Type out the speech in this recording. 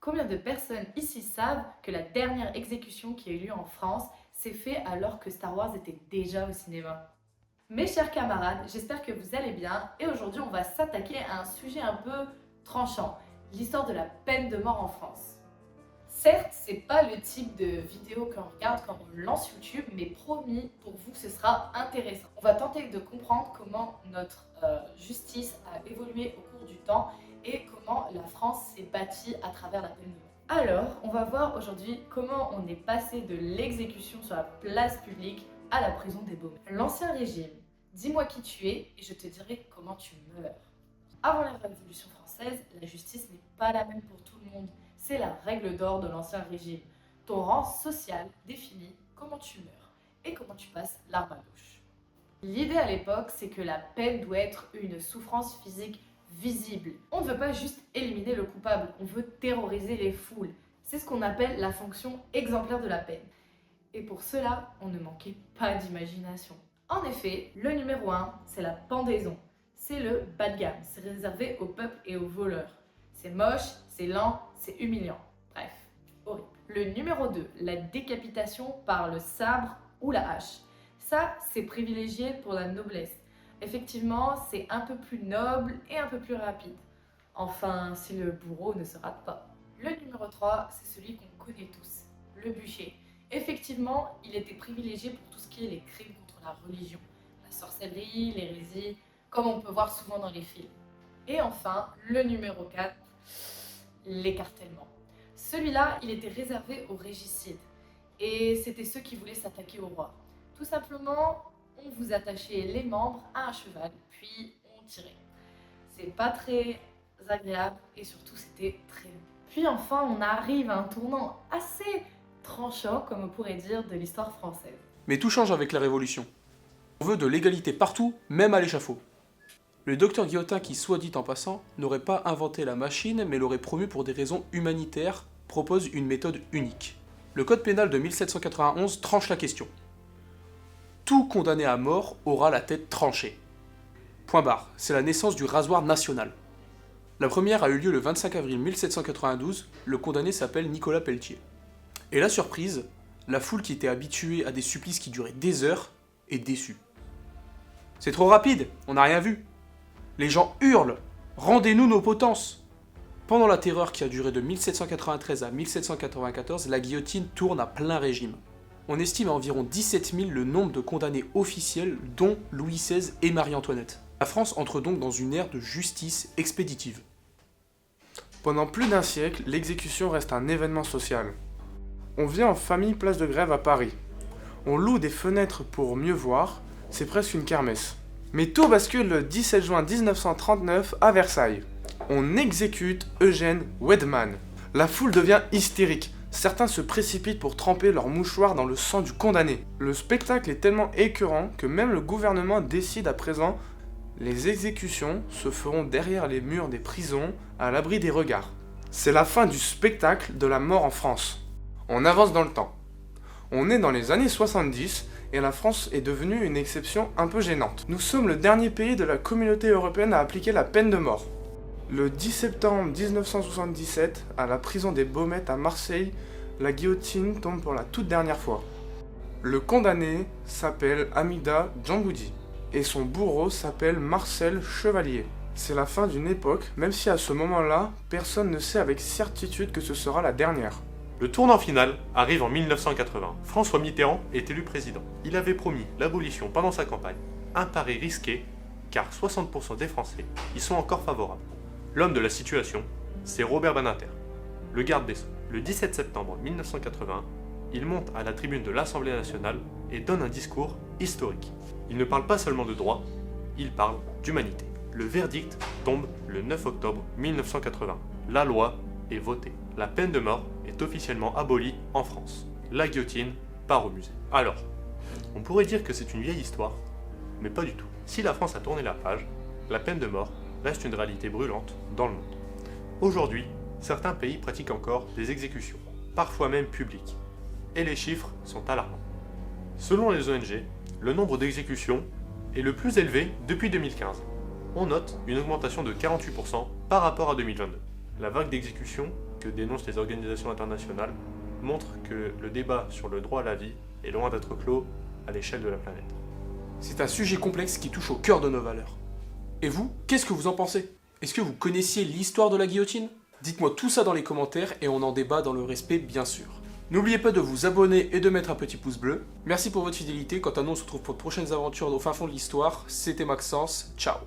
Combien de personnes ici savent que la dernière exécution qui a eu lieu en France s'est faite alors que Star Wars était déjà au cinéma? Mes chers camarades, j'espère que vous allez bien et aujourd'hui on va s'attaquer à un sujet un peu tranchant, l'histoire de la peine de mort en France. Certes, c'est pas le type de vidéo qu'on regarde quand on lance YouTube, mais promis, pour vous, ce sera intéressant. On va tenter de comprendre comment notre justice a évolué au cours du temps et comment la France s'est bâtie à travers la peine de mort. Alors, on va voir aujourd'hui comment on est passé de l'exécution sur la place publique à la prison des Baumettes. L'Ancien Régime, dis-moi qui tu es et je te dirai comment tu meurs. Avant la Révolution française, la justice n'est pas la même pour tout le monde. C'est la règle d'or de l'Ancien Régime. Ton rang social définit comment tu meurs et comment tu passes l'arme à gauche. L'idée à l'époque, c'est que la peine doit être une souffrance physique visible. On ne veut pas juste éliminer le coupable, on veut terroriser les foules. C'est ce qu'on appelle la fonction exemplaire de la peine. Et pour cela, on ne manquait pas d'imagination. En effet, le numéro 1, c'est la pendaison. C'est le bas de gamme, c'est réservé au peuple et aux voleurs. C'est moche, c'est lent, c'est humiliant. Bref, horrible. Le numéro 2, la décapitation par le sabre ou la hache. Ça, c'est privilégié pour la noblesse. Effectivement, c'est un peu plus noble et un peu plus rapide. Enfin, si le bourreau ne se rate pas. Le numéro 3, c'est celui qu'on connaît tous, le bûcher. Effectivement, il était privilégié pour tout ce qui est les crimes contre la religion, la sorcellerie, l'hérésie, comme on peut voir souvent dans les films. Et enfin, le numéro 4, l'écartèlement. Celui-là, il était réservé aux régicides. Et c'était ceux qui voulaient s'attaquer au roi. Tout simplement, on vous attachait les membres à un cheval, puis on tirait. C'est pas très agréable et surtout c'était très long. Puis enfin, on arrive à un tournant assez tranchant, comme on pourrait dire, de l'histoire française. Mais tout change avec la Révolution. On veut de l'égalité partout, même à l'échafaud. Le docteur Guillotin, qui soit dit en passant, n'aurait pas inventé la machine, mais l'aurait promue pour des raisons humanitaires, propose une méthode unique. Le code pénal de 1791 tranche la question. Tout condamné à mort aura la tête tranchée. Point barre, c'est la naissance du rasoir national. La première a eu lieu le 25 avril 1792, le condamné s'appelle Nicolas Pelletier. Et la surprise, la foule qui était habituée à des supplices qui duraient des heures est déçue. C'est trop rapide, on n'a rien vu. Les gens hurlent « Rendez-nous nos potences !» Pendant la terreur qui a duré de 1793 à 1794, la guillotine tourne à plein régime. On estime à environ 17 000 le nombre de condamnés officiels, dont Louis XVI et Marie-Antoinette. La France entre donc dans une ère de justice expéditive. Pendant plus d'un siècle, l'exécution reste un événement social. On vient en famille place de Grève à Paris. On loue des fenêtres pour mieux voir, c'est presque une kermesse. Mais tout bascule le 17 juin 1939 à Versailles. On exécute Eugène Wedman. La foule devient hystérique. Certains se précipitent pour tremper leur mouchoir dans le sang du condamné. Le spectacle est tellement écœurant que même le gouvernement décide à présent les exécutions se feront derrière les murs des prisons, à l'abri des regards. C'est la fin du spectacle de la mort en France. On avance dans le temps. On est dans les années 70 et la France est devenue une exception un peu gênante. Nous sommes le dernier pays de la communauté européenne à appliquer la peine de mort. Le 10 septembre 1977, à la prison des Baumettes à Marseille, la guillotine tombe pour la toute dernière fois. Le condamné s'appelle Hamida Djamboudi et son bourreau s'appelle Marcel Chevalier. C'est la fin d'une époque, même si à ce moment-là, personne ne sait avec certitude que ce sera la dernière. Le tournant final arrive en 1980. François Mitterrand est élu président. Il avait promis l'abolition pendant sa campagne. Un pari risqué, car 60% des Français y sont encore favorables. L'homme de la situation, c'est Robert Badinter, le garde des Sceaux. Le 17 septembre 1980, il monte à la tribune de l'Assemblée nationale et donne un discours historique. Il ne parle pas seulement de droit, il parle d'humanité. Le verdict tombe le 9 octobre 1980. La loi est votée. La peine de mort est officiellement abolie en France. La guillotine part au musée. Alors, on pourrait dire que c'est une vieille histoire, mais pas du tout. Si la France a tourné la page, la peine de mort reste une réalité brûlante dans le monde. Aujourd'hui, certains pays pratiquent encore des exécutions, parfois même publiques, et les chiffres sont alarmants. Selon les ONG, le nombre d'exécutions est le plus élevé depuis 2015. On note une augmentation de 48% par rapport à 2022. La vague d'exécutions que dénoncent les organisations internationales montre que le débat sur le droit à la vie est loin d'être clos à l'échelle de la planète. C'est un sujet complexe qui touche au cœur de nos valeurs. Et vous, qu'est-ce que vous en pensez? Est-ce que vous connaissiez l'histoire de la guillotine? Dites-moi tout ça dans les commentaires et on en débat dans le respect bien sûr. N'oubliez pas de vous abonner et de mettre un petit pouce bleu. Merci pour votre fidélité, quant à nous on se retrouve pour de prochaines aventures au fin fond de l'histoire. C'était Maxence, ciao.